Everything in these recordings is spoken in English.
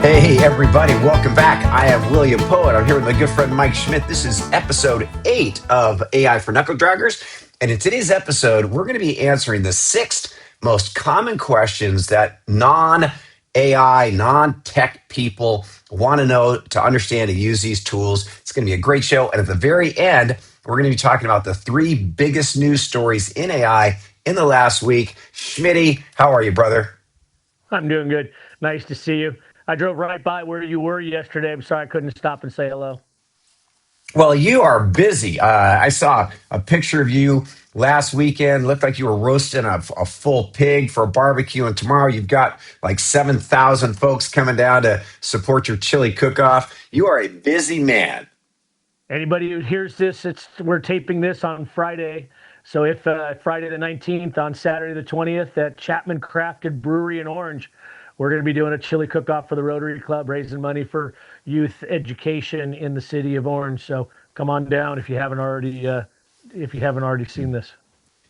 Hey, everybody, welcome back. I am William Poet. I'm here with my good friend Mike Schmitt. This is episode 8 of AI for Knuckle-Draggers. And in today's episode, we're going to be answering the 6 most common questions that non-AI, non-tech people want to know to understand and use these tools. It's going to be a great show. And at the very end, we're going to be talking about the 3 biggest news stories in AI in the last week. Schmitty, how are you, brother? I'm doing good. Nice to see you. I drove right by where you were yesterday. I'm sorry I couldn't stop and say hello. Well, you are busy. I saw a picture of you last weekend. Looked like you were roasting a full pig for a barbecue, and tomorrow you've got like 7,000 folks coming down to support your chili cook-off. You are a busy man. Anybody who hears this, we're taping this on Friday. So if Friday the 19th on Saturday the 20th at Chapman Crafted Brewery in Orange, we're going to be doing a chili cook-off for the Rotary Club, raising money for youth education in the city of Orange. So come on down if you haven't already seen this.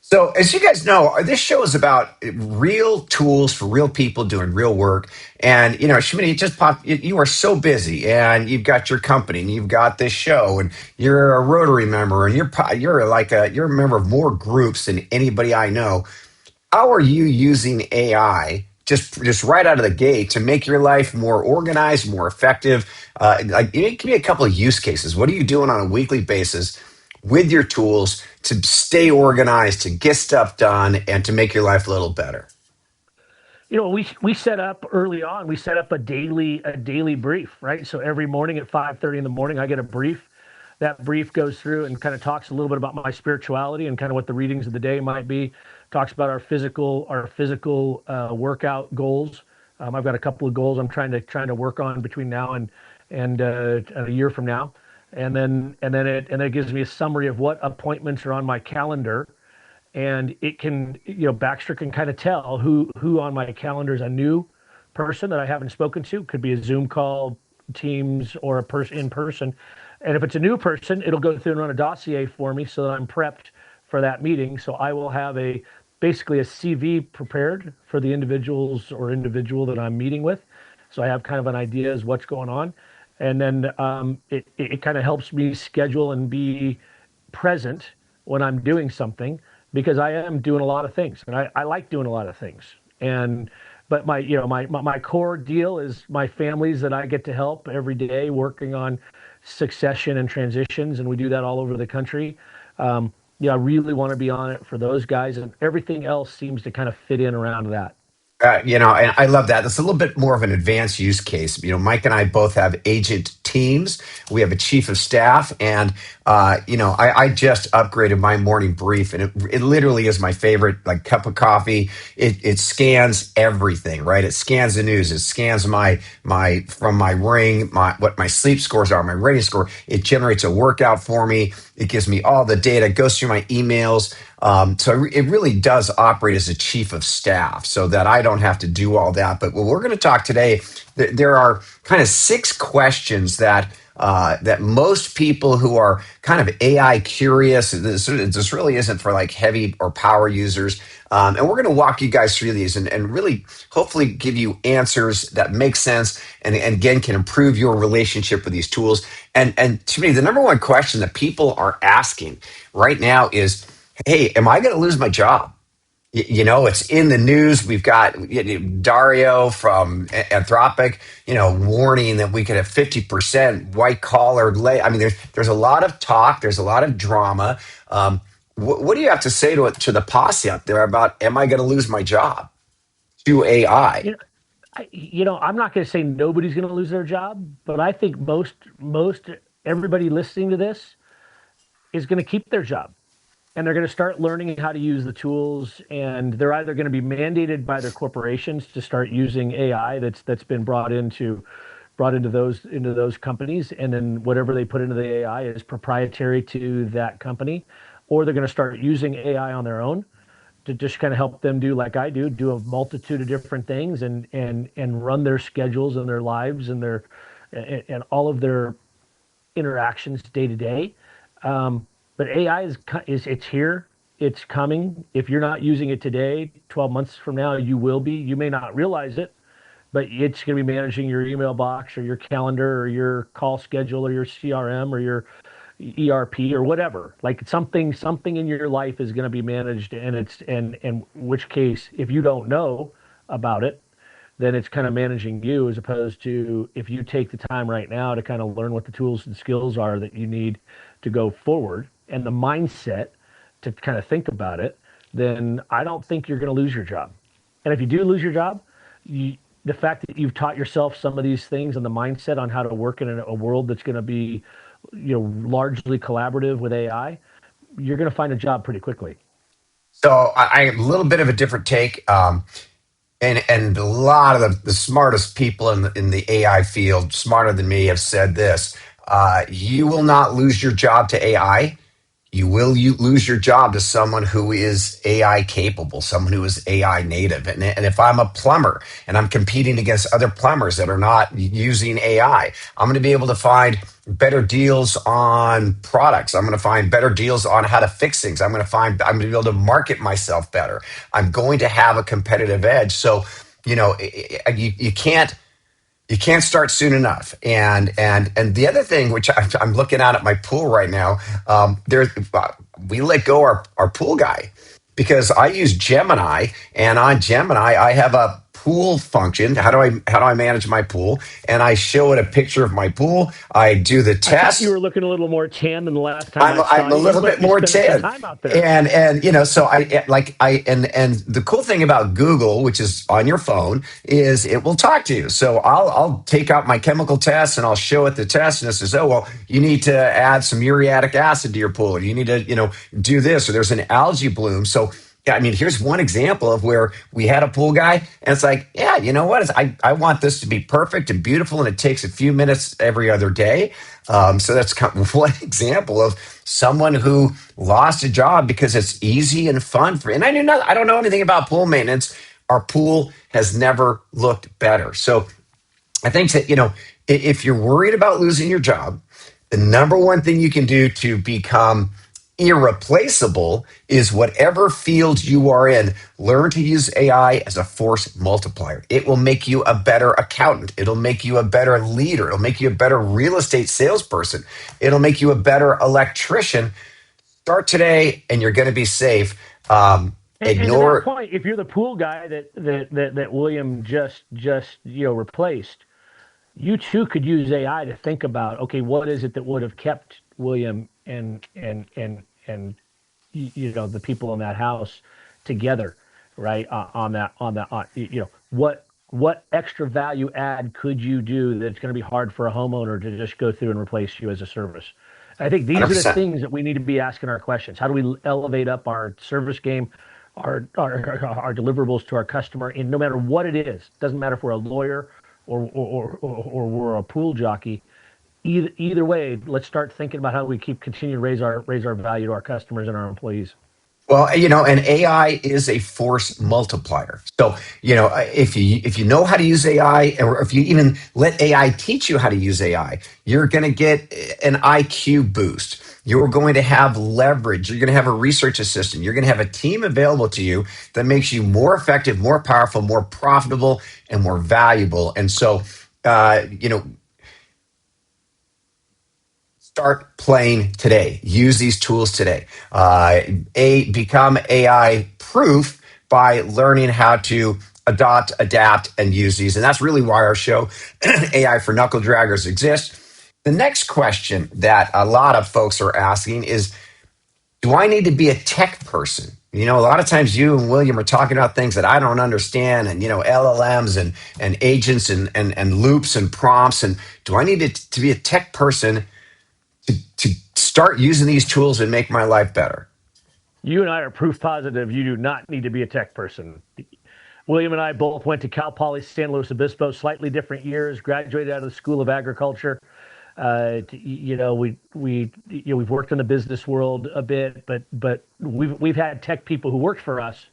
So, as you guys know, this show is about real tools for real people doing real work. And, Shmini, it just popped. You are so busy, and you've got your company, and you've got this show, and you're a Rotary member, and you're a member of more groups than anybody I know. How are you using AI just right out of the gate to make your life more organized, more effective? Give me a couple of use cases. What are you doing on a weekly basis with your tools to stay organized, to get stuff done, and to make your life a little better? We set up early on. We set up a daily brief, right? So every morning at 5:30 in the morning, I get a brief. That brief goes through and kind of talks a little bit about my spirituality and kind of what the readings of the day might be. Talks about our physical workout goals. I've got a couple of goals I'm trying to work on between now and a year from now, and then it gives me a summary of what appointments are on my calendar, and it can, Baxter can kind of tell who on my calendar is a new person that I haven't spoken to. Could be a Zoom call, Teams, or a person in person. And if it's a new person, it'll go through and run a dossier for me so that I'm prepped for that meeting. So I will have basically a CV prepared for the individual that I'm meeting with. So I have kind of an idea as what's going on, and then it kind of helps me schedule and be present when I'm doing something, because I am doing a lot of things, and I like doing a lot of things. And but my core deal is my families that I get to help every day, working on succession and transitions, and we do that all over the country. I really want to be on it for those guys, and everything else seems to kind of fit in around that. And I love that. It's a little bit more of an advanced use case. Mike and I both have agent teams. We have a chief of staff, and I just upgraded my morning brief, and it literally is my favorite, like, cup of coffee. It scans everything, right? It scans the news. It scans my from my ring, what my sleep scores are, my rating score. It generates a workout for me. It gives me all the data. It goes through my emails. So it really does operate as a chief of staff, so that I don't have to do all that. But what we're going to talk today, there are kind of 6 questions that most people who are kind of AI curious. This really isn't for like heavy or power users. And we're going to walk you guys through these and really hopefully give you answers that make sense, and again can improve your relationship with these tools. And to me, the number one question that people are asking right now is, hey, am I going to lose my job? It's in the news. We've got Dario from Anthropic, warning that we could have 50% white collar lay. I mean, there's a lot of talk. There's a lot of drama. What do you have to say to the posse out there about, am I going to lose my job to AI? You know, I'm not going to say nobody's going to lose their job, but I think most everybody listening to this is going to keep their job, and they're going to start learning how to use the tools, and they're either going to be mandated by their corporations to start using AI that's been brought into those companies, and then whatever they put into the AI is proprietary to that company, or they're going to start using AI on their own to just kind of help them do like I do a multitude of different things, and run their schedules and their lives and all of their interactions day to day. But AI is it's here. It's coming. If you're not using it today, 12 months from now, you will be. You may not realize it, but it's going to be managing your email box or your calendar or your call schedule or your CRM or your ERP or whatever. Like something in your life is going to be managed, and in which case, if you don't know about it, then it's kind of managing you, as opposed to if you take the time right now to kind of learn what the tools and skills are that you need to go forward and the mindset to kind of think about it, then I don't think you're going to lose your job. And if you do lose your job, the fact that you've taught yourself some of these things and the mindset on how to work in a world that's going to be, largely collaborative with AI, you're going to find a job pretty quickly. So I have a little bit of a different take. And a lot of the smartest people in the AI field, smarter than me, have said this: you will not lose your job to AI. You lose your job to someone who is AI capable, someone who is AI native. And if I'm a plumber and I'm competing against other plumbers that are not using AI, I'm going to be able to find better deals on products. I'm going to find better deals on how to fix things. I'm going to be able to market myself better. I'm going to have a competitive edge. So, you can't start soon enough. And the other thing, which I'm looking out at my pool right now, we let go our pool guy because I use Gemini, and on Gemini I have a pool function. How do I manage my pool? And I show it a picture of my pool. I do the I thought you test. were looking a little more tan than the last time I'm I saw I'm a you. You little must bit be more spending some tan, time out there. and so and the cool thing about Google, which is on your phone, is it will talk to you. So I'll take out my chemical test and I'll show it the test, and it says, oh well, you need to add some uriatic acid to your pool, or you need to do this, or there's an algae bloom. So yeah, I mean, here's one example of where we had a pool guy, and it's like, yeah, you know what? I want this to be perfect and beautiful, and it takes a few minutes every other day. So that's kind of one example of someone who lost a job because it's easy and fun for. And I don't know anything about pool maintenance. Our pool has never looked better. So I think that if you're worried about losing your job, the number one thing you can do to become irreplaceable is whatever field you are in, learn to use AI as a force multiplier. It will make you a better accountant. It'll make you a better leader. It'll make you a better real estate salesperson. It'll make you a better electrician. Start today and you're going to be safe. And to that Ignore. point, if you're the pool guy that William just replaced, you too could use AI to think about, okay, what is it that would have kept William and the people in that house together, right? What extra value add could you do that's going to be hard for a homeowner to just go through and replace you as a service? I think these are the 100%. things that we need to be asking our questions. How do we elevate up our service game, our deliverables to our customer, and no matter what it is, doesn't matter if we're a lawyer or we're a pool jockey. Either way, let's start thinking about how we continue to raise our value to our customers and our employees. Well, and AI is a force multiplier. So, if you know how to use AI, or if you even let AI teach you how to use AI, you're going to get an IQ boost. You're going to have leverage. You're going to have a research assistant. You're going to have a team available to you that makes you more effective, more powerful, more profitable, and more valuable. And so, start playing today. Use these tools today. Become AI proof by learning how to adopt, adapt, and use these. And that's really why our show, AI for Knuckle-Draggers, exists. The next question that a lot of folks are asking is, do I need to be a tech person? A lot of times you and William are talking about things that I don't understand, and LLMs and agents and loops and prompts. And do I need to be a tech person to start using these tools and make my life better? You and I are proof positive you do not need to be a tech person. William and I both went to Cal Poly San Luis Obispo, slightly different years, graduated out of the School of Agriculture. We've worked in the business world a bit, but we've had tech people who worked for us,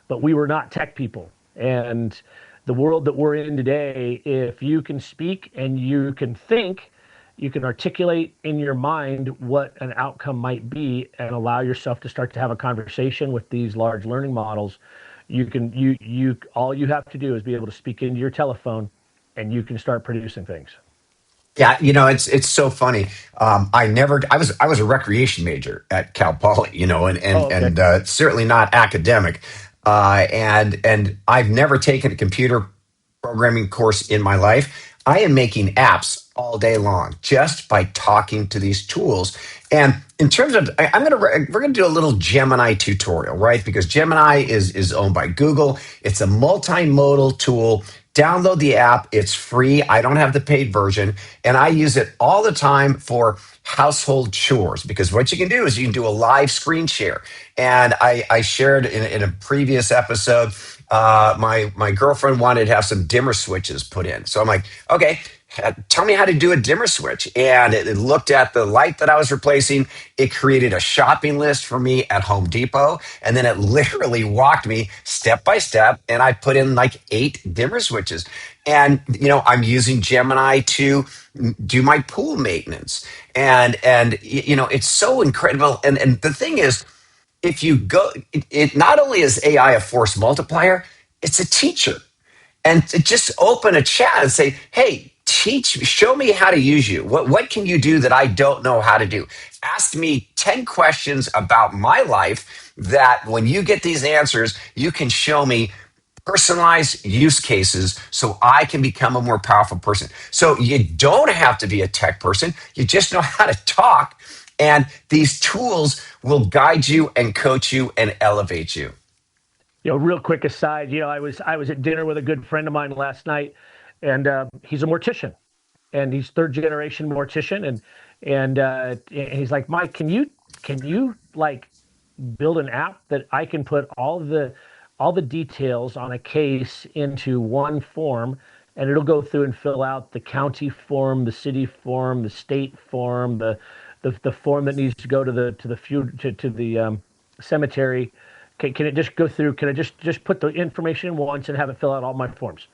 but we were not tech people. And the world that we're in today, if you can speak and you can think, you can articulate in your mind what an outcome might be and allow yourself to start to have a conversation with these large learning models, You all you have to do is be able to speak into your telephone, and you can start producing things. Yeah, it's so funny. I was a recreation major at Cal Poly, and Oh, and okay. and certainly not academic. And I've never taken a computer programming course in my life. I am making apps all day long just by talking to these tools. And in terms of, we're gonna do a little Gemini tutorial, right? Because Gemini is owned by Google. It's a multimodal tool. Download the app. It's free. I don't have the paid version. And I use it all the time for household chores because what you can do is you can do a live screen share. And I shared in a previous episode, my girlfriend wanted to have some dimmer switches put in. So I'm like, okay, tell me how to do a dimmer switch. And it looked at the light that I was replacing. It created a shopping list for me at Home Depot. And then it literally walked me step by step. And I put in like 8 dimmer switches. And, I'm using Gemini to do my pool maintenance. And it's so incredible. And the thing is, if you go, it not only is AI a force multiplier, it's a teacher. And to just open a chat and say, hey, show me how to use you. What can you do that I don't know how to do? Ask me 10 questions about my life that when you get these answers, you can show me personalized use cases so I can become a more powerful person. So you don't have to be a tech person. You just know how to talk. And these tools will guide you and coach you and elevate you. Real quick aside, I was at dinner with a good friend of mine last night, and he's a mortician, and he's third generation mortician, and he's like, Mike, can you like build an app that I can put all the details on a case into one form, and it'll go through and fill out the county form, the city form, the state form, the form that needs to go to the cemetery. Can it just go through? Can I just put the information in once and have it fill out all my forms?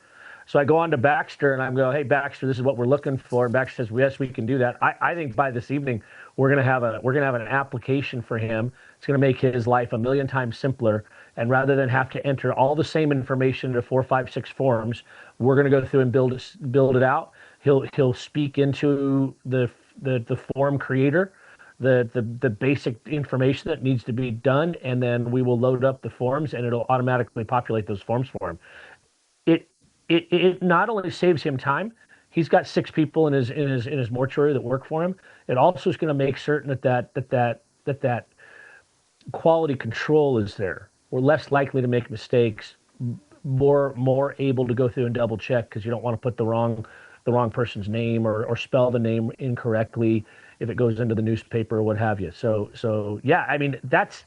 So I go on to Baxter and I'm going, hey Baxter, this is what we're looking for. And Baxter says, yes, we can do that. I think by this evening we're gonna have an application for him. It's gonna make his life a million times simpler. And rather than have to enter all the same information into 4, 5, 6 forms, we're gonna go through and build it out. He'll speak into the form creator, the basic information that needs to be done, and then we will load up the forms and it'll automatically populate those forms for him. It it not only saves him time, he's got 6 people in his mortuary that work for him. It also is going to make certain that quality control is there. We're less likely to make mistakes, more able to go through and double check because you don't want to put the wrong person's name or spell the name incorrectly if it goes into the newspaper or what have you. So yeah, I mean that's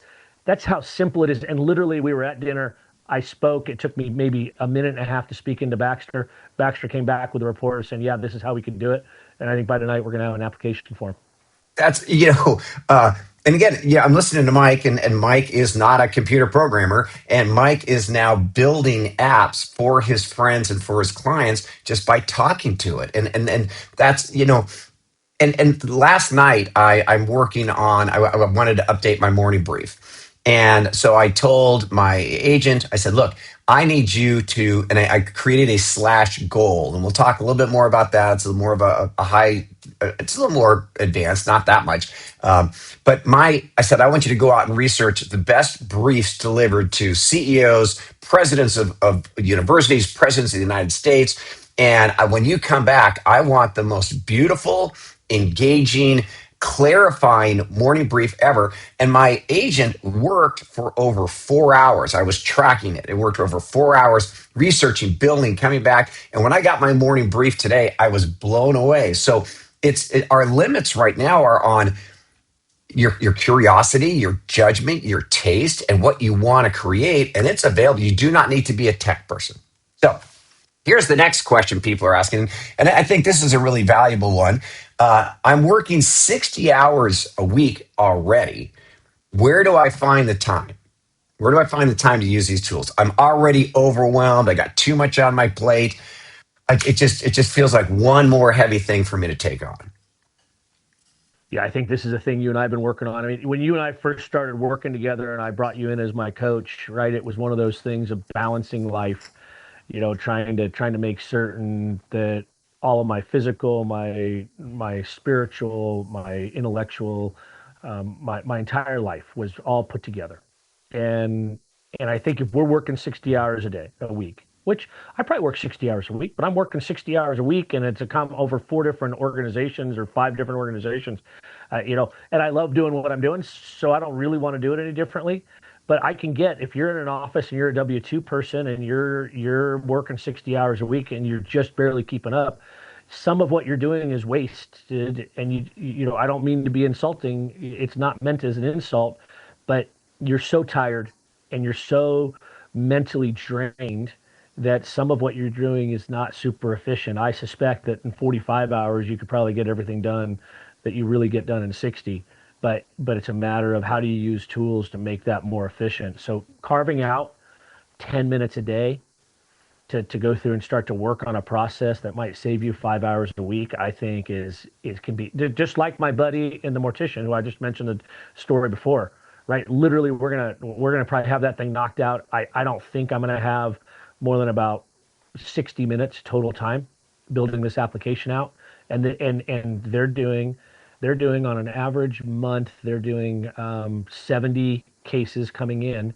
how simple it is. And literally, we were at dinner. I spoke. It took me maybe a minute and a half to speak into Baxter. Baxter came back with a report saying, "Yeah, this is how we can do it." And I think by tonight we're going to have an application for him. That's and again, yeah, I'm listening to Mike, and Mike is not a computer programmer, and Mike is now building apps for his friends and for his clients just by talking to it. And that's and last night I'm working on. I wanted to update my morning brief, and so I told my agent. I said, "Look, I need you to," and I created a slash goal, and we'll talk a little bit more about that. It's a little more of a high. It's a little more advanced, not that much. But I said, I want you to go out and research the best briefs delivered to CEOs, presidents of universities, presidents of the United States. And when you come back, I want the most beautiful, engaging, clarifying morning brief ever. And my agent worked for over 4 hours. I was tracking it. It worked for over 4 hours, researching, building, coming back. And when I got my morning brief today, I was blown away. So our limits right now are on your curiosity, your judgment, your taste, and what you want to create. And it's available. You do not need to be a tech person. So here's the next question people are asking. And I think this is a really valuable one. I'm working 60 hours a week already. Where do I find the time? Where do I find the time to use these tools? I'm already overwhelmed. I got too much on my plate. It just feels like one more heavy thing for me to take on. Yeah, I think this is a thing you and I have been working on. I mean, when you and I first started working together and I brought you in as my coach, right? It was one of those things of balancing life, trying to make certain that all of my physical, my spiritual, my intellectual, my entire life was all put together. And and I think if we're working 60 hours a week, which I probably work 60 hours a week, but I'm working 60 hours a week and it's a come over four different organizations or five different organizations, and I love doing what I'm doing, so I don't really want to do it any differently. But I can get if you're in an office and you're a W-2 person and you're working 60 hours a week and you're just barely keeping up, some of what you're doing is wasted. And I don't mean to be insulting. It's not meant as an insult, but you're so tired and you're so mentally drained that some of what you're doing is not super efficient. I suspect that in 45 hours you could probably get everything done that you really get done in 60, but it's a matter of how do you use tools to make that more efficient. So carving out 10 minutes a day to go through and start to work on a process that might save you 5 hours a week, I think is can be just like my buddy and the mortician who I just mentioned the story before, right? Literally, we're gonna probably have that thing knocked out. I don't think I'm gonna have more than about 60 minutes total time building this application out, and they're doing on an average month they're doing 70 cases coming in,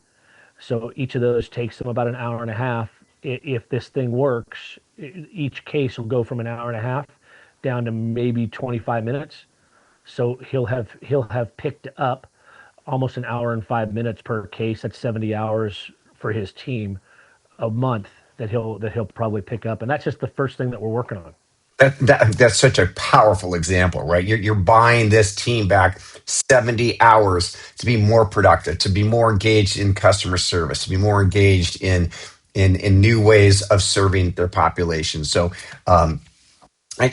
so each of those takes them about an hour and a half. If this thing works, each case will go from an hour and a half down to maybe 25 minutes. So he'll have picked up almost an hour and 5 minutes per case. That's 70 hours for his team a month that he'll probably pick up, and that's just the first thing that we're working on. That's such a powerful example, right? You're buying this team back 70 hours to be more productive, to be more engaged in customer service, to be more engaged in new ways of serving their population. So, um,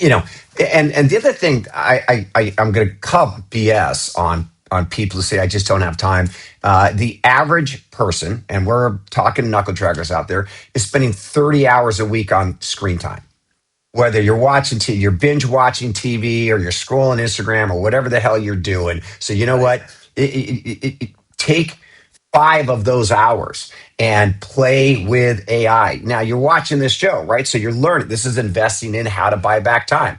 you know, and the other thing I'm going to call BS on people who say I just don't have time. The average person, and we're talking knuckle draggers out there, is spending 30 hours a week on screen time, whether you're watching you're binge watching TV or you're scrolling Instagram or whatever the hell you're doing. So you know Right. what? Take 5 of those hours and play with AI. Now you're watching this show, right? So you're learning. This is investing in how to buy back time.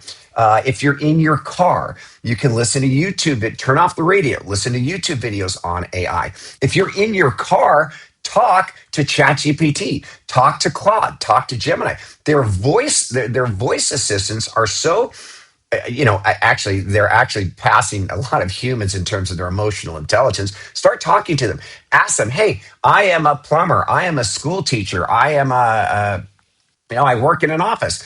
If you're in your car, you can listen to YouTube. Turn off the radio. Listen to YouTube videos on AI. If you're in your car, talk to ChatGPT, talk to Claude, talk to Gemini. Their voice assistants are so actually they're actually passing a lot of humans in terms of their emotional intelligence. Start talking to them. Ask them, hey, I am a plumber, I am a school teacher, I am I work in an office.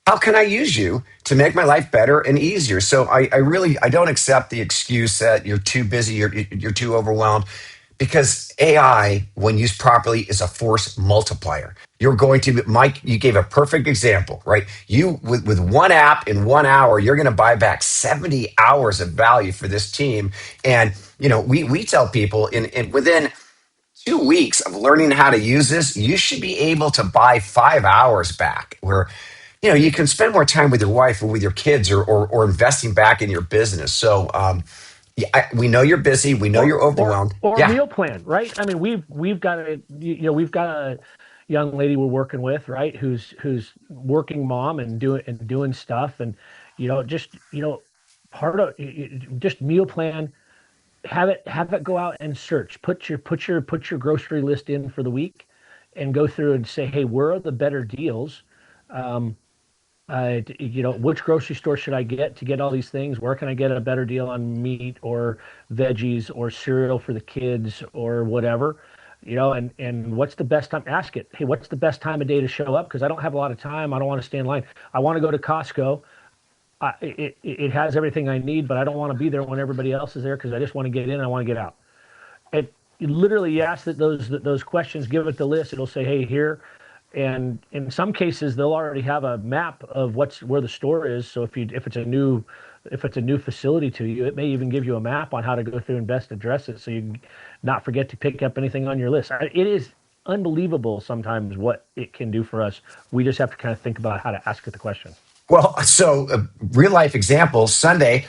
How can I use you to make my life better and easier? So I really I don't accept the excuse that you're too busy, you're too overwhelmed, because AI, when used properly, is a force multiplier. You're going to, Mike, you gave a perfect example, right? You, with one app in 1 hour, you're going to buy back 70 hours of value for this team. And, we tell people in within 2 weeks of learning how to use this, you should be able to buy 5 hours back where, you can spend more time with your wife or with your kids or investing back in your business. So, yeah, we know you're busy. We know or you're or overwhelmed. or Yeah. meal plan, right? I mean, we've got a young lady we're working with, right, who's working mom and doing stuff, and just part of just meal plan. Have it go out and search. Put your grocery list in for the week, and go through and say, hey, where are the better deals? Um, which grocery store should I get to get all these things? Where can I get a better deal on meat or veggies or cereal for the kids or whatever? And what's the best time? Ask it. Hey, what's the best time of day to show up? Because I don't have a lot of time. I don't want to stand in line. I want to go to Costco. It has everything I need, but I don't want to be there when everybody else is there because I just want to get in and I want to get out. You literally you ask those questions, give it the list. It'll say, hey, here. And in some cases, they'll already have a map of where the store is. So if it's a new facility to you, it may even give you a map on how to go through and best address it, so you not forget to pick up anything on your list. It is unbelievable sometimes what it can do for us. We just have to kind of think about how to ask it the question. Well, so real life example Sunday,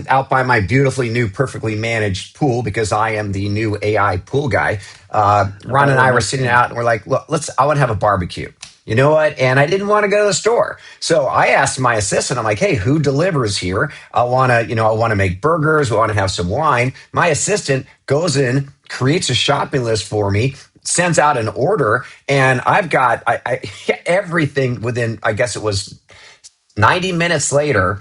out by my beautifully new, perfectly managed pool, because I am the new AI pool guy. I Ron bet it and was I were nice sitting pool. out and we're like, look, I want to have a barbecue. You know what? And I didn't want to go to the store. So I asked my assistant, I'm like, hey, who delivers here? I want to make burgers. I want to have some wine. My assistant goes in, creates a shopping list for me, sends out an order, and I've got everything within, I guess it was 90 minutes later.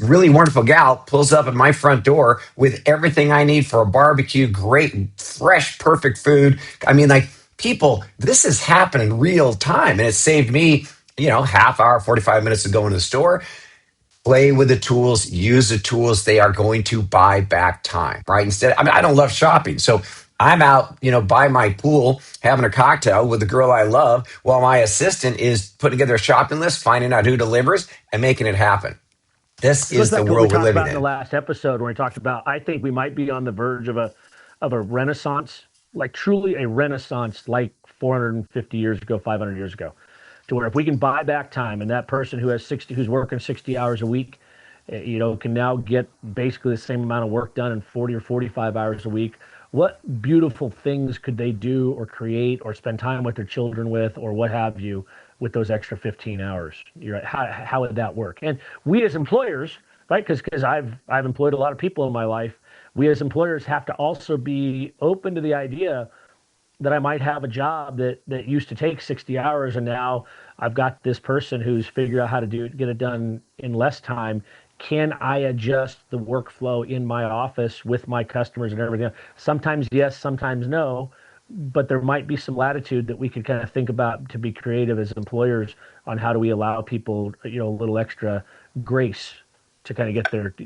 Really wonderful gal pulls up at my front door with everything I need for a barbecue. Great, fresh, perfect food. I mean, like, people, this is happening real time, and it saved me, half hour, 45 minutes of going to the store. Play with the tools, use the tools. They are going to buy back time, right? Instead, I mean, I don't love shopping. So I'm out, by my pool having a cocktail with the girl I love while my assistant is putting together a shopping list, finding out who delivers, and making it happen. This It goes is the back to what we world we're talked living about in the in. last episode when we talked about I think we might be on the verge of a renaissance, like truly a renaissance like 450 years ago, 500 years ago. To where if we can buy back time and that person who's working 60 hours a week, can now get basically the same amount of work done in 40 or 45 hours a week. What beautiful things could they do or create or spend time with their children with or what have you with those extra 15 hours? You're right. How would that work? And we as employers, right? Because I've employed a lot of people in my life. We as employers have to also be open to the idea that I might have a job that used to take 60 hours and now I've got this person who's figured out how to get it done in less time. Can I adjust the workflow in my office with my customers and everything? Sometimes yes, sometimes no, but there might be some latitude that we could kind of think about to be creative as employers on how do we allow people, a little extra grace to kind of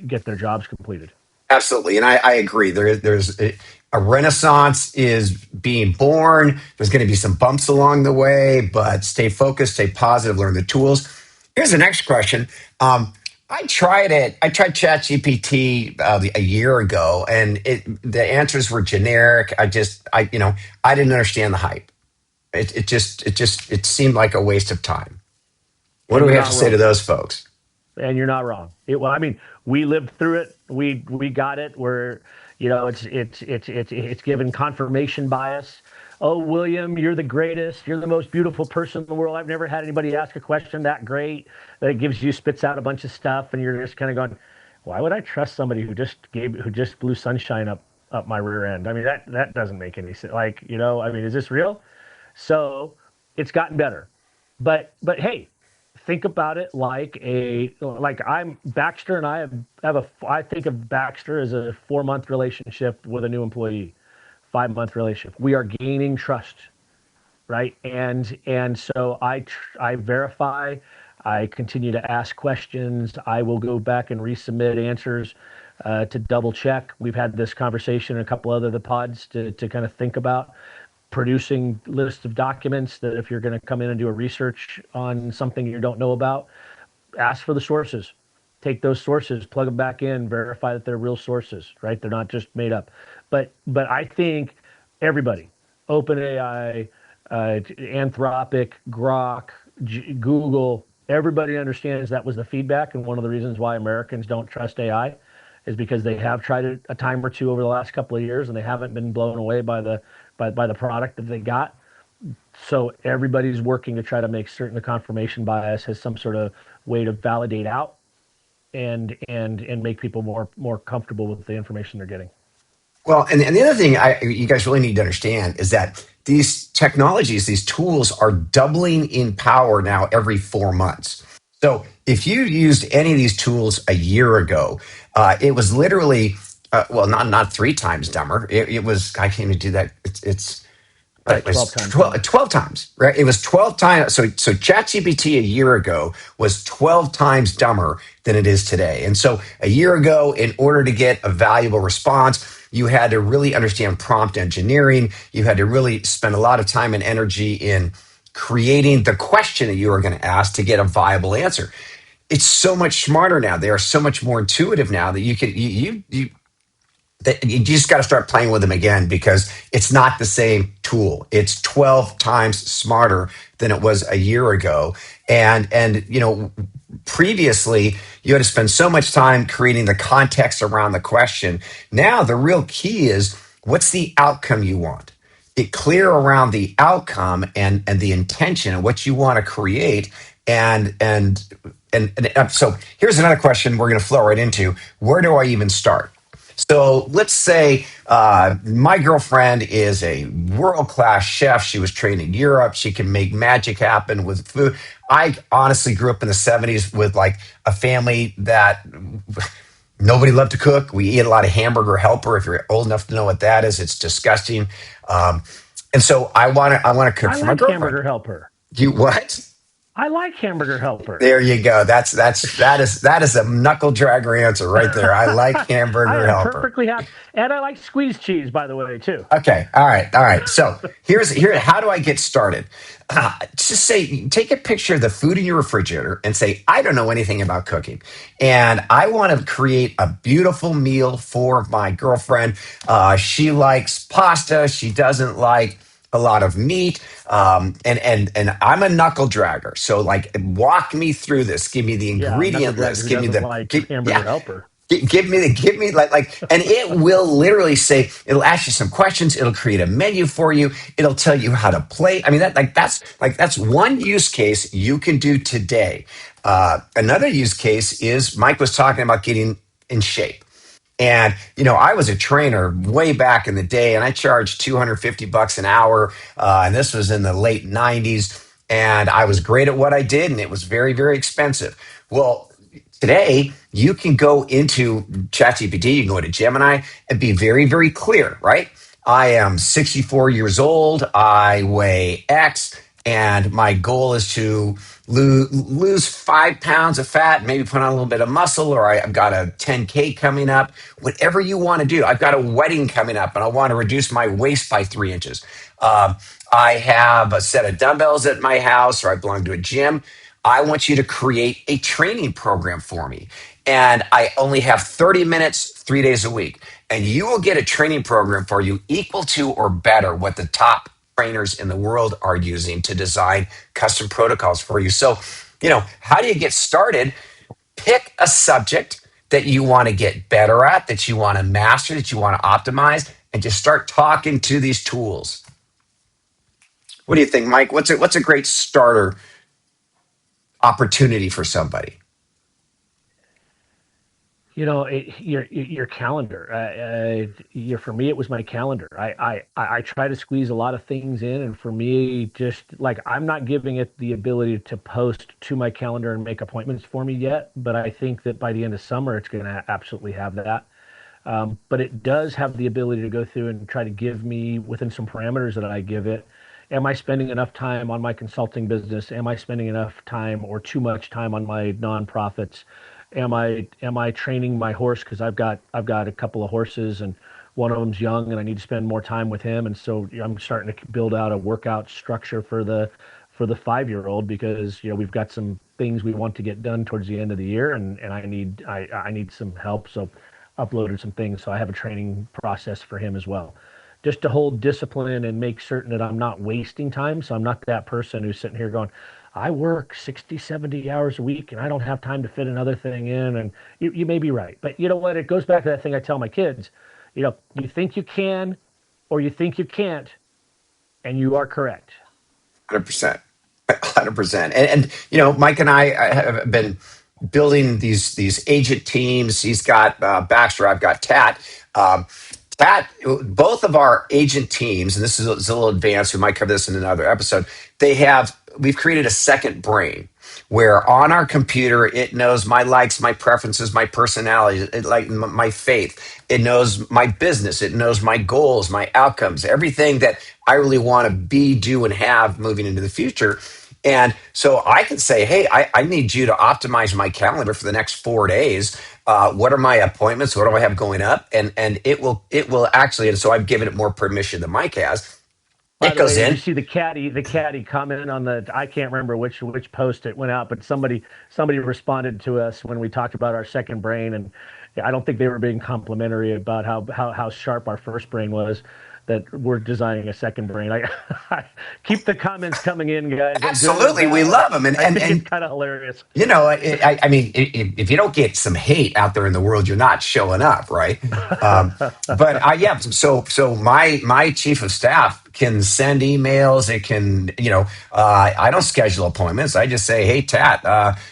get their jobs completed. Absolutely, and I agree. There's a renaissance is being born. There's going to be some bumps along the way, but stay focused, stay positive, learn the tools. Here's the next question. I tried it. I tried ChatGPT a year ago, and the answers were generic. I didn't understand the hype. It seemed like a waste of time. What do And we you're have to not say to wrong. those folks? And you're not wrong. Well, I mean, we lived through it. We got it. Where it's given confirmation bias. Oh, William, you're the greatest. You're the most beautiful person in the world. I've never had anybody ask a question that great. That it gives you spits out a bunch of stuff, and you're just kind of going, why would I trust somebody who just blew sunshine up my rear end? I mean, that doesn't make any sense. Like, I mean, is this real? So it's gotten better. But hey, think about it like I'm Baxter and I have a I think of Baxter as a 4 month relationship with a new employee, 5 month relationship. We are gaining trust, right? And so I verify, I continue to ask questions. I will go back and resubmit answers to double check. We've had this conversation in a couple other the pods to kind of think about producing lists of documents that if you're going to come in and do a research on something you don't know about, ask for the sources. Take those sources, plug them back in, verify that they're real sources, right? They're not just made up. But I think everybody, OpenAI, Anthropic, Grok, Google, everybody understands that was the feedback, and one of the reasons why Americans don't trust AI is because they have tried it a time or two over the last couple of years, and they haven't been blown away by the product that they got. So everybody's working to try to make certain the confirmation bias has some sort of way to validate out and make people more comfortable with the information they're getting. Well, and the other thing you guys really need to understand is that these technologies, these tools are doubling in power now every 4 months. So if you used any of these tools a year ago, it was literally, well, not three times dumber. It was, I can't even do that. It's Probably it 12 was times dumber. 12 times, right? It was 12 times. So ChatGPT a year ago was 12 times dumber than it is today. And so a year ago, in order to get a valuable response, you had to really understand prompt engineering. You had to really spend a lot of time and energy in creating the question that you were going to ask to get a viable answer. It's so much smarter now. They are so much more intuitive now that you just got to start playing with them again, because it's not the same tool. It's 12 times smarter than it was a year ago. And previously you had to spend so much time creating the context around the question. Now the real key is, what's the outcome you want? Get clear around the outcome and the intention and what you want to create. And so here's another question we're going to flow right into. Where do I even start? So let's say my girlfriend is a world class chef. She was trained in Europe. She can make magic happen with food. I honestly grew up in the 70s with like a family that nobody loved to cook. We eat a lot of hamburger helper. If you're old enough to know what that is, it's disgusting. Um, and so I want to cook I for my like girlfriend. Hamburger Helper. You what? I like Hamburger Helper. There you go. That is a knuckle dragger answer right there. I like I hamburger am helper. perfectly happy, and I like squeezed cheese, by the way, too. Okay. All right. All right. So here. How do I get started? Just say, take a picture of the food in your refrigerator and say, I don't know anything about cooking, and I want to create a beautiful meal for my girlfriend. She likes pasta. She doesn't like a lot of meat. And I'm a knuckle dragger. So like, walk me through this. Give me the Yeah, knuckle ingredient dragger list. who Give me doesn't the like yeah. Hamburger Helper. Give me and it will literally say, it'll ask you some questions. It'll create a menu for you. It'll tell you how to play. I mean, that's one use case you can do today. Another use case is Mike was talking about getting in shape. And I was a trainer way back in the day, and I charged $250 an hour. And this was in the late '90s, and I was great at what I did, and it was very, very expensive. Well, today you can go into ChatGPT, you can go to Gemini, and be very, very clear. Right? I am 64 years old. I weigh X, and my goal is to lose 5 pounds of fat, maybe put on a little bit of muscle, or I've got a 10K coming up, whatever you want to do. I've got a wedding coming up and I want to reduce my waist by 3 inches. Um, I have a set of dumbbells at my house, or I belong to a gym. I want you to create a training program for me. And I only have 30 minutes, 3 days a week. And you will get a training program for you equal to or better what the top trainers in the world are using to design custom protocols for you. So, how do you get started? Pick a subject that you want to get better at, that you want to master, that you want to optimize, and just start talking to these tools. What do you think, Mike? What's a great starter opportunity for somebody? Your calendar. For me, it was my calendar. I try to squeeze a lot of things in, and for me, just like I'm not giving it the ability to post to my calendar and make appointments for me yet. But I think that by the end of summer, it's going to absolutely have that. But it does have the ability to go through and try to give me within some parameters that I give it. Am I spending enough time on my consulting business? Am I spending enough time or too much time on my nonprofits? Am I training my horse because I've got a couple of horses and one of them's young and I need to spend more time with him, and so I'm starting to build out a workout structure for the 5-year-old because we've got some things we want to get done towards the end of the year, and I need some help, so uploaded some things, so I have a training process for him as well, just to hold discipline and make certain that I'm not wasting time. So I'm not that person who's sitting here going, I work 60, 70 hours a week and I don't have time to fit another thing in. And you may be right. But you know what? It goes back to that thing I tell my kids. You think you can or you think you can't, and you are correct. 100%. 100%. And Mike and I have been building these agent teams. He's got Baxter. I've got Tat. Um, Tat, both of our agent teams, and this is a little advanced. We might cover this in another episode. We've created a second brain where on our computer it knows my likes, my preferences, my personality, like my faith. It knows my business. It knows my goals, my outcomes, everything that I really want to be, do, and have moving into the future. And so I can say, hey, I need you to optimize my calendar for the next 4 days. What are my appointments? What do I have going up? And it will actually. And so I've given it more permission than Mike has. By It the goes way, did you in. see the caddy comment on the? I can't remember which post it went out, but somebody responded to us when we talked about our second brain, and I don't think they were being complimentary about how sharp our first brain was. that we're designing a second brain. I keep the comments coming in, guys, good or Absolutely, we bad. love them, and I think it's and kind of hilarious. I mean, if you don't get some hate out there in the world, you're not showing up, right? But yeah, so my chief of staff can send emails. It can, I don't schedule appointments. I just say, hey, Tat,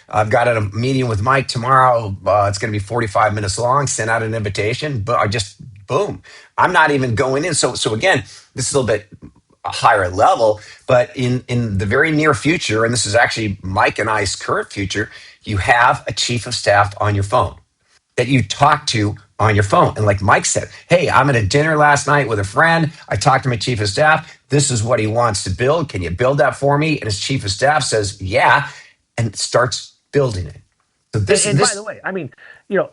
I've got a meeting with Mike tomorrow. It's going to be 45 minutes long. Send out an invitation, but I just boom. I'm not even going in. So again, this is a little bit a higher level, but in the very near future, and this is actually Mike and I's current future, you have a chief of staff on your phone that you talk to on your phone. And like Mike said, hey, I'm at a dinner last night with a friend. I talked to my chief of staff. This is what he wants to build. Can you build that for me? And his chief of staff says, yeah, and starts building it. So And by the way, I mean,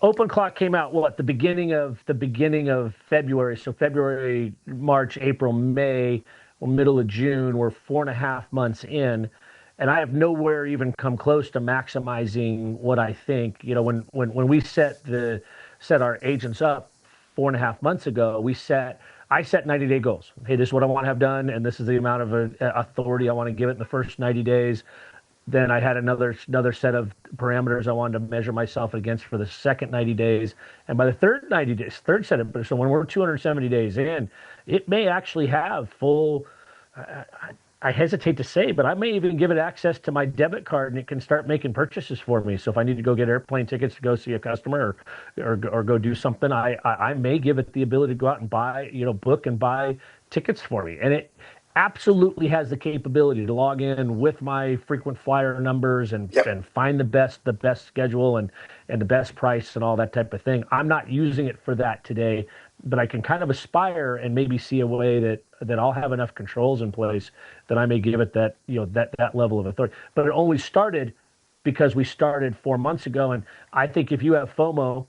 Open Clock came out the beginning of February. So February, March, April, May, or middle of June. We're 4.5 months in, and I have nowhere even come close to maximizing what I think. When we set our agents up 4.5 months ago, I set 90-day goals. Hey, this is what I want to have done, and this is the amount of authority I want to give it in the first 90 days. Then I had another set of parameters I wanted to measure myself against for the second 90 days. And by the third set of, so when we're 270 days in, it may actually have full, I hesitate to say, but I may even give it access to my debit card, and it can start making purchases for me. So if I need to go get airplane tickets to go see a customer, or go do something, I may give it the ability to go out and buy, book and buy tickets for me. And it absolutely has the capability to log in with my frequent flyer numbers, and yep. and find the best schedule, and the best price and all that type of thing. I'm not using it for that today, but I can kind of aspire and maybe see a way that I'll have enough controls in place that I may give it that level of authority. But it only started because we started 4 months ago, and I think if you have FOMO,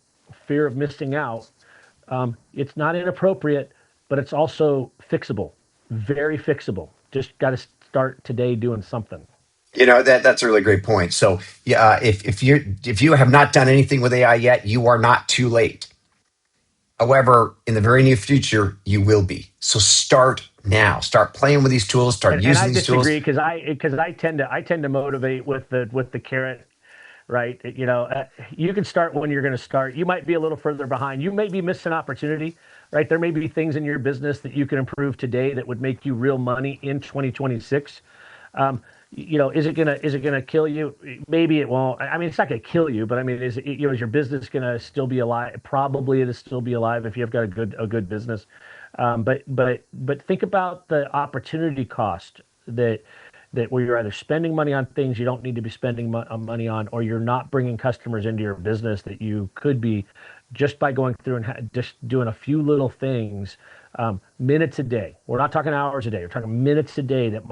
fear of missing out, it's not inappropriate, but it's also fixable, very fixable. Just got to start today doing something. That's a really great point. So yeah, if you have not done anything with AI yet, you are not too late. However, in the very near future, you will be. So start now. Start playing with these tools. Start And using I these tools. disagree, because I tend to motivate with the carrot, right? You can start when you're going to start. You might be a little further behind. You may be missing opportunity, right? There may be things in your business that you can improve today that would make you real money in 2026. Is it gonna kill you? Maybe it won't. I mean, it's not gonna kill you, but I mean, is your business gonna still be alive? Probably it'll still be alive if you've got a good business. But think about the opportunity cost that where you're either spending money on things you don't need to be spending money on, or you're not bringing customers into your business that you could be, just by going through and just doing a few little things, minutes a day. We're not talking hours a day. We're talking minutes a day that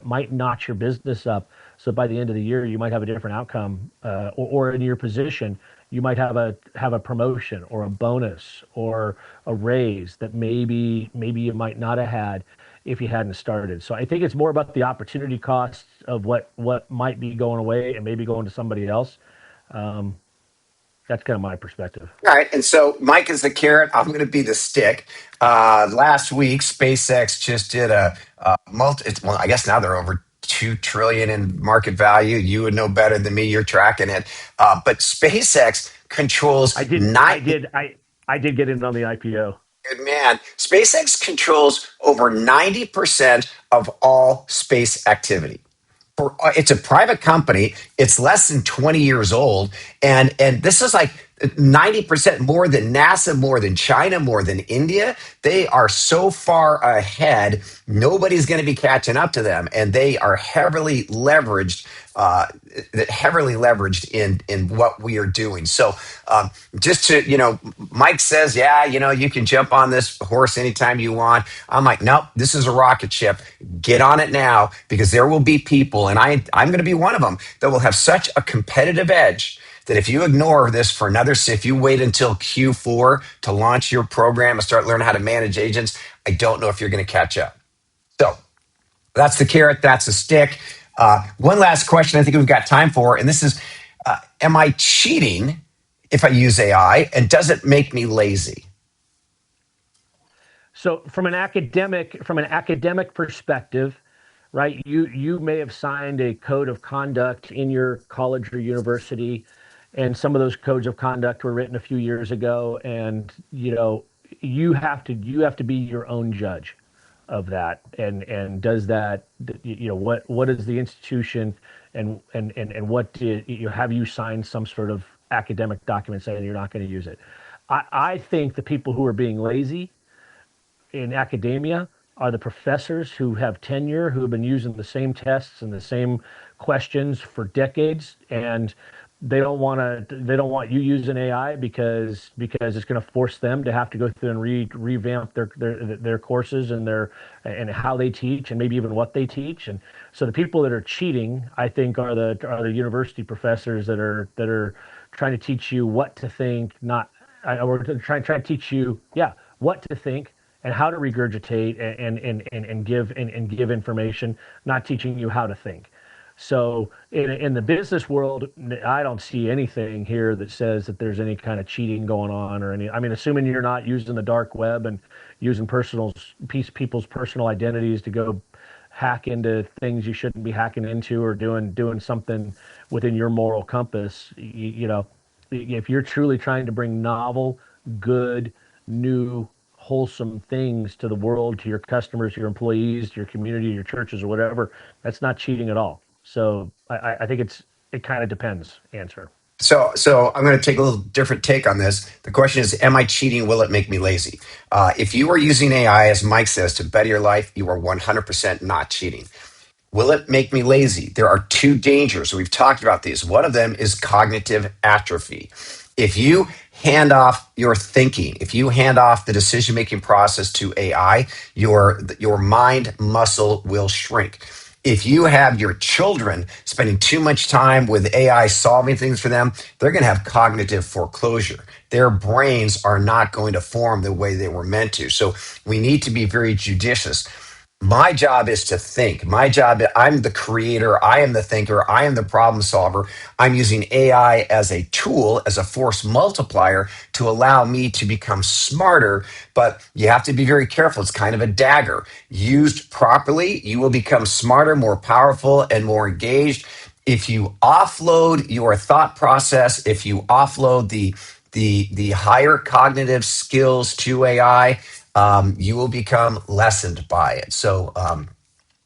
might notch your business up. So by the end of the year, you might have a different outcome, or in your position, you might have a promotion or a bonus or a raise that maybe you might not have had if you hadn't started. So I think it's more about the opportunity costs of what might be going away and maybe going to somebody else. Um, that's kind of my perspective. All right. And so Mike is the carrot. I'm going to be the stick. Last week, SpaceX just did a well, I guess now they're over 2 trillion in market value. You would know better than me. You're tracking it. But SpaceX controls I did, I nine. did, I did get in on the IPO. Good man. SpaceX controls over 90% of all space activity. It's a private company. It's less than 20 years old. And this is like 90% more than NASA, more than China, more than India. They are so far ahead. Nobody's going to be catching up to them. And they are heavily leveraged in what we are doing. So just to, Mike says, yeah, you can jump on this horse anytime you want. I'm like, nope, this is a rocket ship. Get on it now, because there will be people, and I'm going to be one of them, that will have such a competitive edge that if you ignore this for if you wait until Q4 to launch your program and start learning how to manage agents, I don't know if you're going to catch up. So that's the carrot. That's the stick. One last question I think we've got time for, and this is, am I cheating if I use AI, and does it make me lazy? So from an academic perspective, right? You may have signed a code of conduct in your college or university, and some of those codes of conduct were written a few years ago, and you have to be your own judge of that. And does that, what is the institution, and what did you have you signed some sort of academic document saying you're not going to use it? I think the people who are being lazy in academia are the professors who have tenure, who have been using the same tests and the same questions for decades, and they don't want you using AI because it's going to force them to have to go through and revamp their courses and their and how they teach and maybe even what they teach. And so the people that are cheating, I think, are the university professors that are trying to teach you what to think, not or trying to teach you, yeah, what to think and how to regurgitate and give information, not teaching you how to think. So in the business world, I don't see anything here that says that there's any kind of cheating going on or any. I mean, assuming you're not using the dark web and using people's personal identities to go hack into things you shouldn't be hacking into, or doing something within your moral compass. If you're truly trying to bring novel, good, new, wholesome things to the world, to your customers, your employees, to your community, your churches, or whatever, that's not cheating at all. So I think it kind of depends. Answer. So I'm going to take a little different take on this. The question is, am I cheating? Will it make me lazy? If you are using AI, as Mike says, to better your life, you are 100% not cheating. Will it make me lazy? There are two dangers. We've talked about these. One of them is cognitive atrophy. If you hand off your thinking, if you hand off the decision making process to AI, your mind muscle will shrink. If you have your children spending too much time with AI solving things for them, they're going to have cognitive foreclosure. Their brains are not going to form the way they were meant to. So we need to be very judicious. My job is to think. I'm the creator. I am the thinker. I am the problem solver. I'm using AI as a tool, as a force multiplier to allow me to become smarter. But you have to be very careful. It's kind of a dagger. Used properly, you will become smarter, more powerful, and more engaged. If you offload your thought process, if you offload the higher cognitive skills to AI, you will become lessened by it. So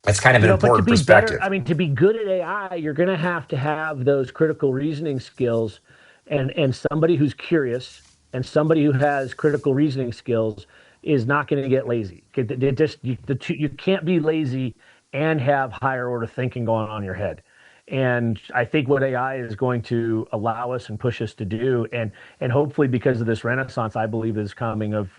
that's kind of an But to important be better, perspective. I mean, to be good at AI, you're going to have those critical reasoning skills, and somebody who's curious and somebody who has critical reasoning skills is not going to get lazy. You can't be lazy and have higher order thinking going on in your head. And I think what AI is going to allow us and push us to do, and hopefully because of this renaissance, I believe is coming of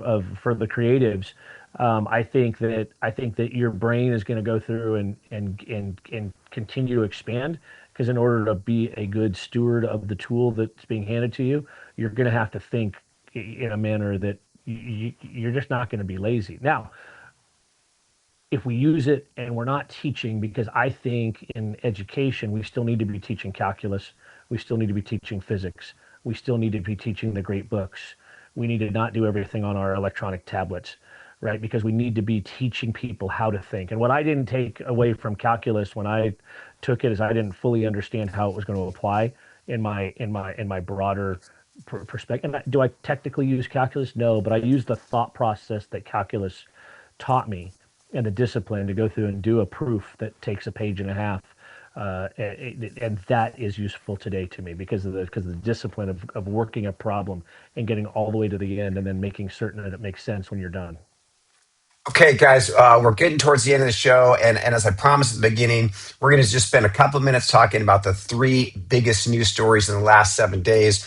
for the creatives. I think that your brain is going to go through and continue to expand, because in order to be a good steward of the tool that's being handed to you, you're going to have to think in a manner that you're just not going to be lazy. Now, if we use it and we're not teaching, because I think in education, we still need to be teaching calculus, we still need to be teaching physics, we still need to be teaching the great books. We need to not do everything on our electronic tablets, right? Because we need to be teaching people how to think. And what I didn't take away from calculus when I took it is I didn't fully understand how it was going to apply in my broader perspective. And do I technically use calculus? No, but I use the thought process that calculus taught me, and the discipline to go through and do a proof that takes a page and a half. And that is useful today to me because of the discipline of working a problem and getting all the way to the end and then making certain that it makes sense when you're done. Okay, guys, we're getting towards the end of the show. And as I promised at the beginning, we're going to just spend a couple of minutes talking about the three biggest news stories in the last 7 days.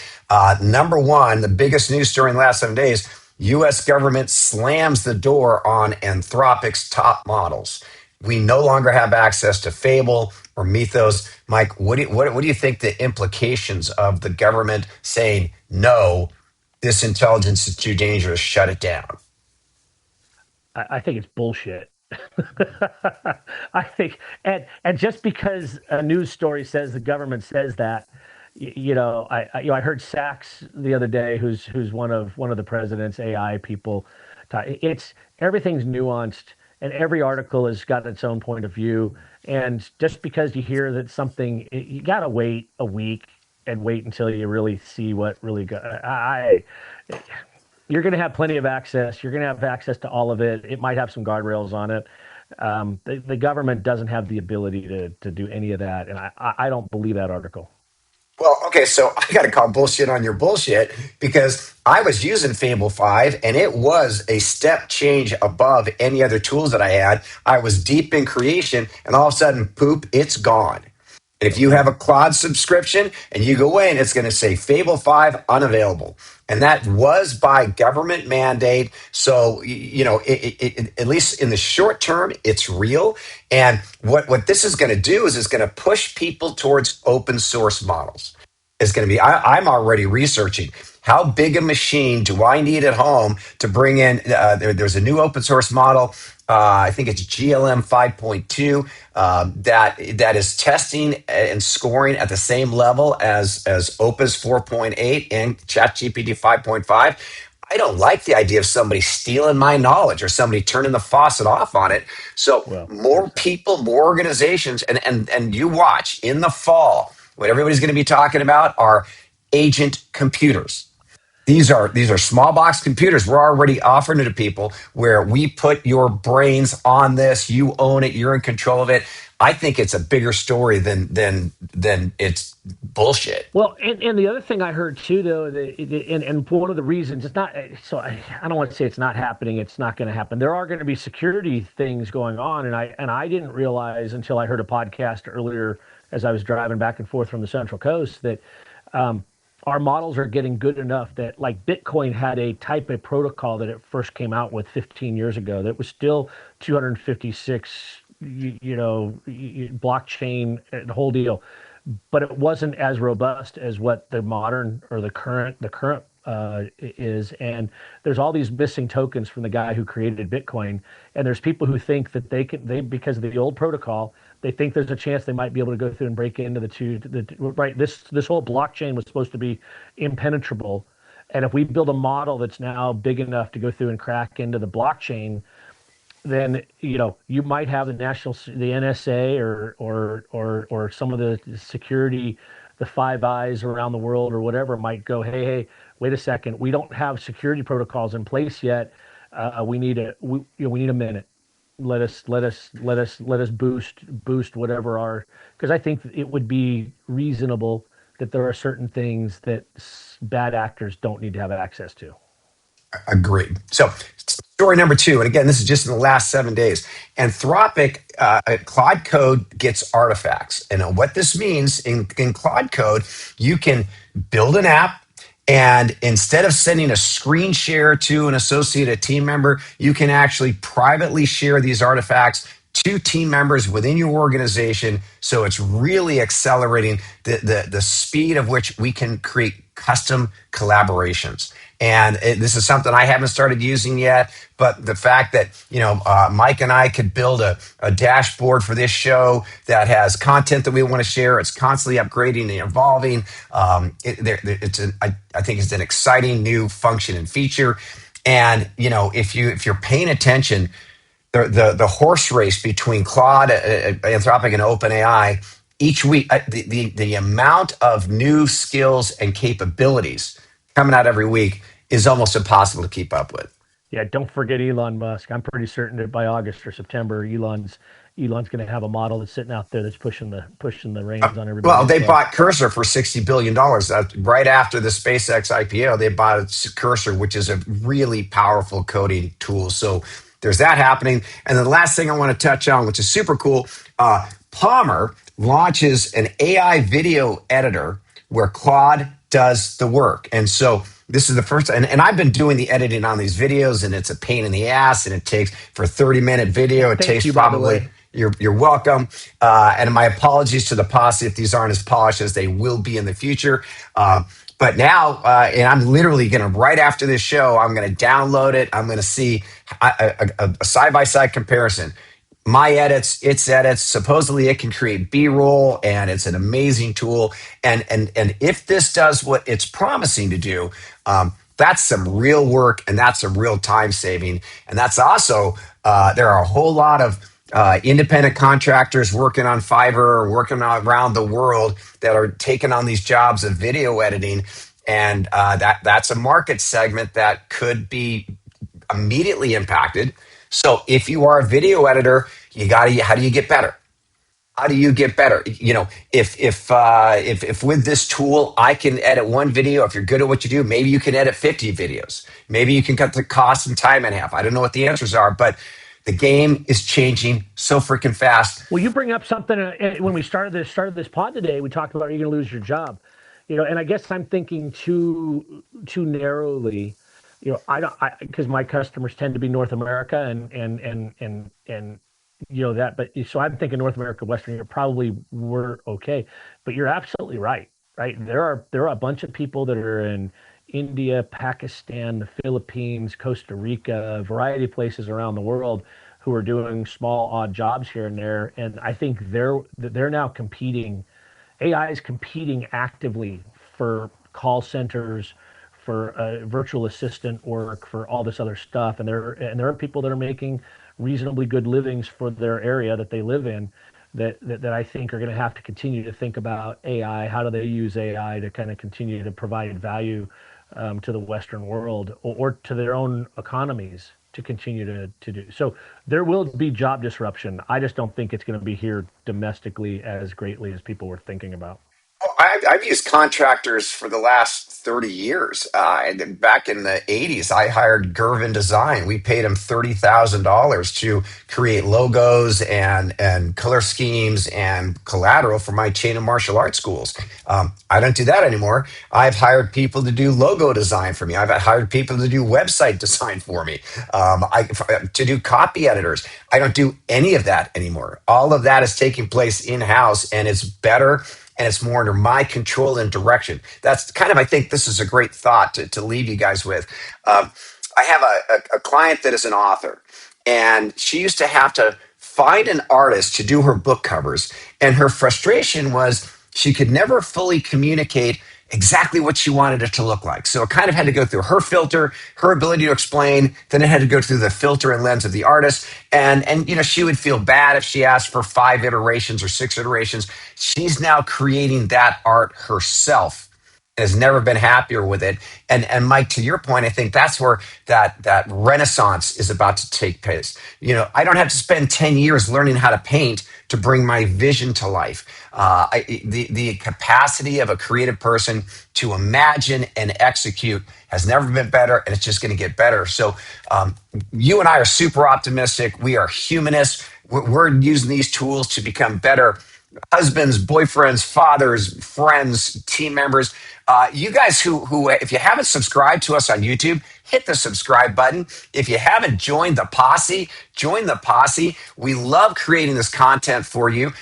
Number one, the biggest news story in the last 7 days: U.S. government slams the door on Anthropic's top models. We no longer have access to Fable or Mythos. Mike, what do you think the implications of the government saying, no, this intelligence is too dangerous, shut it down? I think it's bullshit. I think, and just because a news story says the government says that, I heard Sachs the other day, who's one of the president's AI people, It's everything's nuanced, and every article has got its own point of view. And just because you hear that something, you got to wait a week and wait until you really see what really go. You're going to have plenty of access. You're going to have access to all of it. It might have some guardrails on it. The government doesn't have the ability to do any of that, and I don't believe that article. Well, okay, so I got to call bullshit on your bullshit because I was using Fable 5 and it was a step change above any other tools that I had. I was deep in creation and all of a sudden, poop, it's gone. And if you have a Claude subscription and you go in, it's going to say Fable 5 unavailable. And that was by government mandate. So, at least in the short term, it's real. And what this is going to do is it's going to push people towards open source models. It's going to be, I'm already researching how big a machine do I need at home to bring in. There's a new open source model. I think it's GLM 5.2 that is testing and scoring at the same level as Opus 4.8 and ChatGPT 5.5. I don't like the idea of somebody stealing my knowledge or somebody turning the faucet off on it. So Well, more there's that. people, more organizations, and you watch in the fall, what everybody's going to be talking about are agent computers. These are small box computers. We're already offering it to people where we put your brains on this. You own it. You're in control of it. I think it's a bigger story than it's bullshit. Well, and the other thing I heard too, though, and one of the reasons it's not, so I don't want to say it's not happening. It's not going to happen. There are going to be security things going on, and I didn't realize until I heard a podcast earlier as I was driving back and forth from the Central Coast that our models are getting good enough that like Bitcoin had a type of protocol that it first came out with 15 years ago that was still 256, blockchain, the whole deal, but it wasn't as robust as what the modern or the current is. And there's all these missing tokens from the guy who created Bitcoin. And there's people who think that they because of the old protocol, they think there's a chance they might be able to go through and break into right. This whole blockchain was supposed to be impenetrable. And if we build a model that's now big enough to go through and crack into the blockchain, then you might have the NSA or some of the security, the Five Eyes around the world or whatever might go, hey, wait a second, we don't have security protocols in place yet. We need a minute. Let us boost whatever our, because I think it would be reasonable that there are certain things that bad actors don't need to have access to. Agreed. So, story number two, and again, this is just in the last 7 days. Anthropic, Claude Code gets artifacts. And what this means in Claude Code, you can build an app, and instead of sending a screen share to an associate, a team member, you can actually privately share these artifacts to team members within your organization. So it's really accelerating the speed of which we can create custom collaborations. And this is something I haven't started using yet, but the fact that Mike and I could build a dashboard for this show that has content that we want to share. It's constantly upgrading and evolving. I think it's an exciting new function and feature. And if you're paying attention, the horse race between Claude, Anthropic, and OpenAI each week, the amount of new skills and capabilities coming out every week is almost impossible to keep up with. Yeah, don't forget Elon Musk. I'm pretty certain that by August or September, Elon's going to have a model that's sitting out there that's pushing the reins on everybody. Well, they bought Cursor for $60 billion. Right after the SpaceX IPO, they bought Cursor, which is a really powerful coding tool. So there's that happening. And then the last thing I want to touch on, which is super cool, Palmer launches an AI video editor where Claude does the work. And so this is the first, and I've been doing the editing on these videos, and it's a pain in the ass, and it takes for a 30-minute video. It takes probably, you're welcome. And my apologies to the posse if these aren't as polished as they will be in the future. But now, and I'm literally going to, right after this show, I'm going to download it. I'm going to see a side-by-side comparison. My edits, its edits. Supposedly, it can create B-roll, and it's an amazing tool. And if this does what it's promising to do, That's some real work, and that's some real time saving. And that's also, there are a whole lot of independent contractors working on Fiverr or working around the world that are taking on these jobs of video editing. And that's a market segment that could be immediately impacted. So if you are a video editor, how do you get better? How do you get better? If with this tool I can edit one video, if you're good at what you do, maybe you can edit 50 videos. Maybe you can cut the cost and time in half. I don't know what the answers are, but the game is changing so freaking fast. Well, you bring up something when we started this pod today. We talked about, are you going to lose your job? And I guess I'm thinking too narrowly. I don't, because my customers tend to be North America and that. But so I'm thinking North America, Western Europe probably were okay. But you're absolutely right. Right, there are a bunch of people that are in India, Pakistan, the Philippines, Costa Rica, a variety of places around the world who are doing small odd jobs here and there. And I think they're now competing. AI is competing actively for call centers, for virtual assistant work, for all this other stuff. And there are people that are making reasonably good livings for their area that they live in, that I think are going to have to continue to think about AI. How do they use AI to kind of continue to provide value to the Western world, or to their own economies to continue to do? So there will be job disruption. I just don't think it's going to be here domestically as greatly as people were thinking about. I've used contractors for the last 30 years. And then back in the 80s, I hired Gervin Design. We paid him $30,000 to create logos and color schemes and collateral for my chain of martial arts schools. I don't do that anymore. I've hired people to do logo design for me. I've hired people to do website design for me, to do copy editors. I don't do any of that anymore. All of that is taking place in house, and it's better and it's more under my control and direction. That's kind of, I think this is a great thought to leave you guys with. I have a client that is an author, and she used to have to find an artist to do her book covers. And her frustration was she could never fully communicate exactly what she wanted it to look like. So it kind of had to go through her filter, her ability to explain, then it had to go through the filter and lens of the artist. And she would feel bad if she asked for 5 iterations or 6 iterations. She's now creating that art herself and has never been happier with it. And Mike, to your point, I think that's where that renaissance is about to take place. I don't have to spend 10 years learning how to paint to bring my vision to life. The capacity of a creative person to imagine and execute has never been better, and it's just going to get better. So you and I are super optimistic. We are humanists. We're using these tools to become better husbands, boyfriends, fathers, friends, team members. You guys who, if you haven't subscribed to us on YouTube, hit the subscribe button. If you haven't joined the posse, join the posse. We love creating this content for you.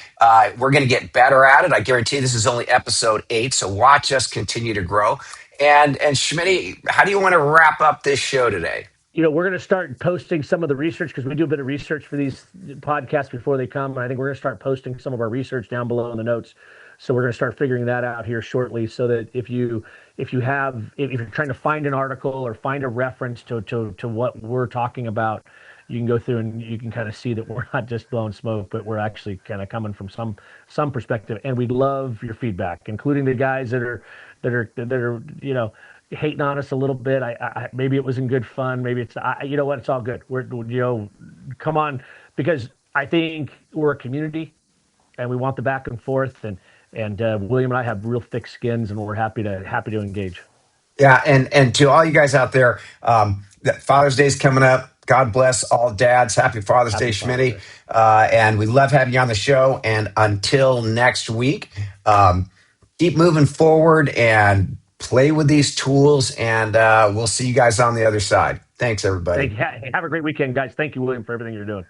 We're going to get better at it. I guarantee this is only episode 8, so watch us continue to grow. And Schmitty, how do you want to wrap up this show today? We're going to start posting some of the research, because we do a bit of research for these podcasts before they come. And I think we're going to start posting some of our research down below in the notes. So we're going to start figuring that out here shortly, so that if you're trying to find an article or find a reference to what we're talking about, you can go through and you can kind of see that we're not just blowing smoke, but we're actually kind of coming from some perspective. And we'd love your feedback, including the guys that are hating on us a little bit. Maybe it was in good fun. Maybe it's you know what? It's all good. Come on, because I think we're a community, and we want the back and forth. And William and I have real thick skins, and we're happy to engage. Yeah, and to all you guys out there, that Father's Day is coming up. God bless all dads. Happy Father's Day, Schmitty. And we love having you on the show. And until next week, keep moving forward and play with these tools. And we'll see you guys on the other side. Thanks, everybody. Have a great weekend, guys. Thank you, William, for everything you're doing.